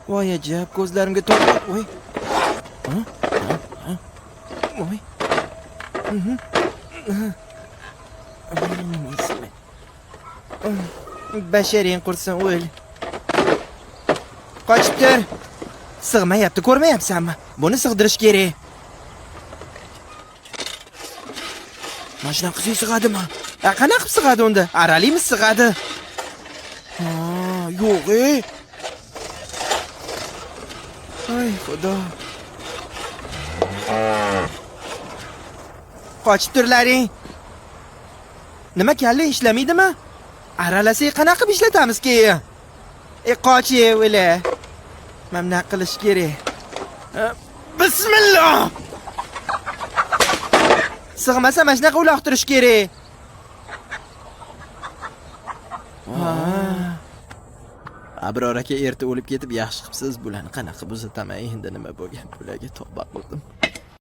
Voy ajab, ko'zlarimga to'lib. Voy. Voy. Basharing qursin o'l. Qochib tur. Sig'mayapti, ko'rmayapsanmi? Buni sig'dirish kerak. Mashina qiziy sig'adimi? Qanaqa sig'adi unda? Aralimi sig'adi? Yo'q. Ay, xudo. Qochib turlaring. Nima kalla ishlamaydimi? Aralasak qanaqa ishlatamiz keyin? Qochi o'la. Mana qilish kerak. Bismillah. Sig'masa mana shunaqa uloqtirish kerak. Abror aka erta o'lib ketib yaxshi qilibsiz. Bularni qanaqa buzataman? Endi nima bo'lgan? Bularga tavba qildim.